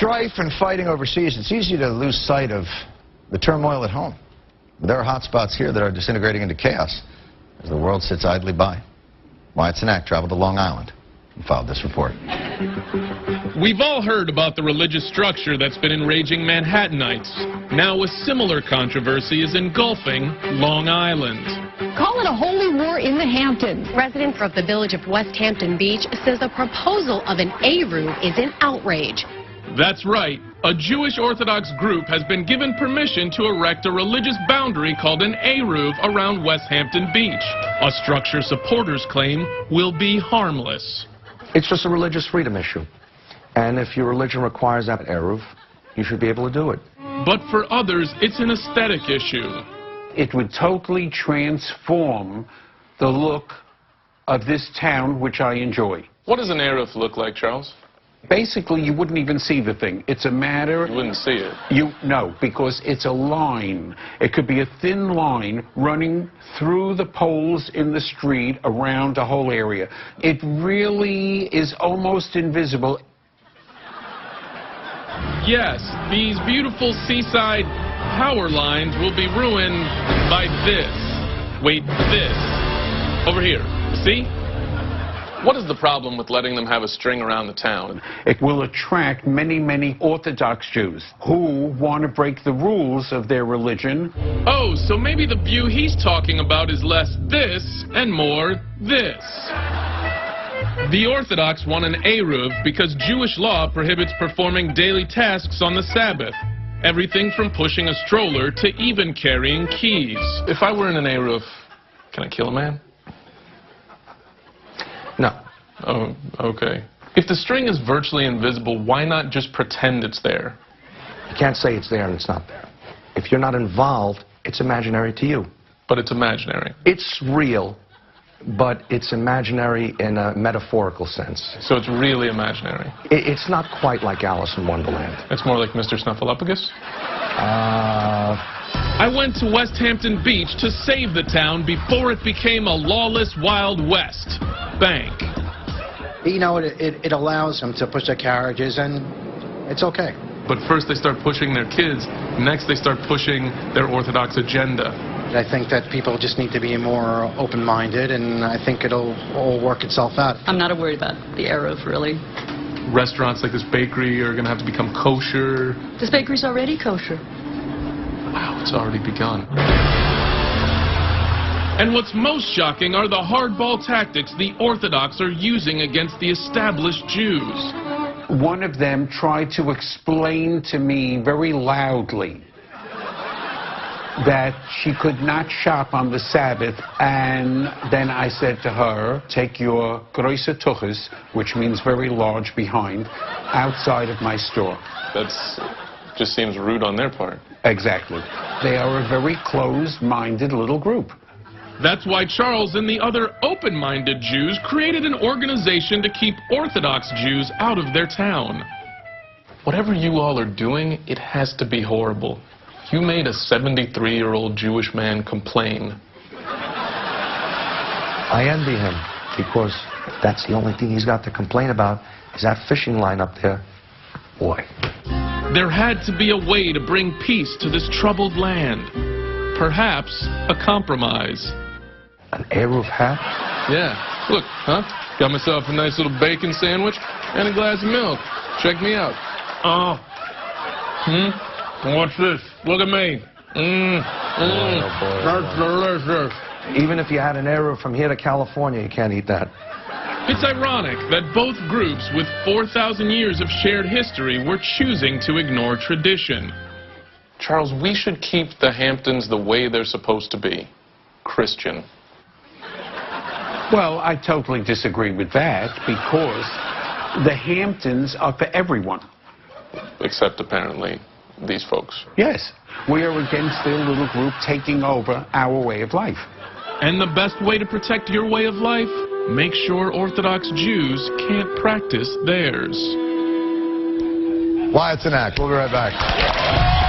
strife and fighting overseas, it's easy to lose sight of the turmoil at home. There are hot spots here that are disintegrating into chaos as the world sits idly by. Wyatt Cenac traveled to Long Island and filed this report. We've all heard about the religious structure that's been enraging Manhattanites. Now a similar controversy is engulfing Long Island. Call it a holy war in the Hamptons. Residents of the village of West Hampton Beach says the proposal of an Eruv is an outrage. That's right. A Jewish Orthodox group has been given permission to erect a religious boundary called an Eruv around West Hampton Beach, a structure supporters claim will be harmless. It's just a religious freedom issue. And if your religion requires that Eruv, you should be able to do it. But for others, it's an aesthetic issue. It would totally transform the look of this town, which I enjoy. What does an Eruv look like, Charles? Basically, you wouldn't even see the thing. It's a matter... You wouldn't see it. No, because it's a line. It could be a thin line running through the poles in the street around a whole area. It really is almost invisible. Yes, these beautiful seaside power lines will be ruined by this. Wait, this. Over here. See? What is the problem with letting them have a string around the town? It will attract many, many Orthodox Jews who want to break the rules of their religion. Oh, so maybe the view he's talking about is less this and more this. The Orthodox want an Eruv because Jewish law prohibits performing daily tasks on the Sabbath. Everything from pushing a stroller to even carrying keys. If I were in an Eruv, can I kill a man? No. Oh, okay. If the string is virtually invisible, why not just pretend it's there? You can't say it's there and it's not there. If you're not involved, it's imaginary to you. But it's imaginary. It's real, but it's imaginary in a metaphorical sense. So it's really imaginary. It's not quite like Alice in Wonderland. It's more like Mr. Snuffleupagus? I went to West Hampton Beach to save the town before it became a lawless Wild West. Bank. You know, it allows them to push their carriages, and it's okay. But first they start pushing their kids, next they start pushing their Orthodox agenda. I think that people just need to be more open-minded, and I think it'll all work itself out. I'm not worried about the Eruv, really. Restaurants like this bakery are going to have to become kosher. This bakery's already kosher. Wow, it's already begun. And what's most shocking are the hardball tactics the Orthodox are using against the established Jews. One of them tried to explain to me very loudly that she could not shop on the Sabbath, and then I said to her, take your große tuches, which means very large behind, outside of my store. That's just seems rude on their part. Exactly. They are a very closed-minded little group. That's why Charles and the other open-minded Jews created an organization to keep Orthodox Jews out of their town. Whatever you all are doing, it has to be horrible. You made a 73-year-old Jewish man complain. I envy him because that's the only thing he's got to complain about is that fishing line up there. Boy. There had to be a way to bring peace to this troubled land. Perhaps a compromise. An Eruv hat? Yeah. Look, huh? Got myself a nice little bacon sandwich and a glass of milk. Check me out. Oh. What's this? Look at me. That's delicious. Even if you had an Eruv from here to California, you can't eat that. It's ironic that both groups with 4,000 years of shared history were choosing to ignore tradition. Charles, we should keep the Hamptons the way they're supposed to be. Christian. Well, I totally disagree with that because the Hamptons are for everyone. Except, apparently, these folks. Yes. We are against their little group taking over our way of life. And the best way to protect your way of life? Make sure Orthodox Jews can't practice theirs. Wyatt Cenac. We'll be right back.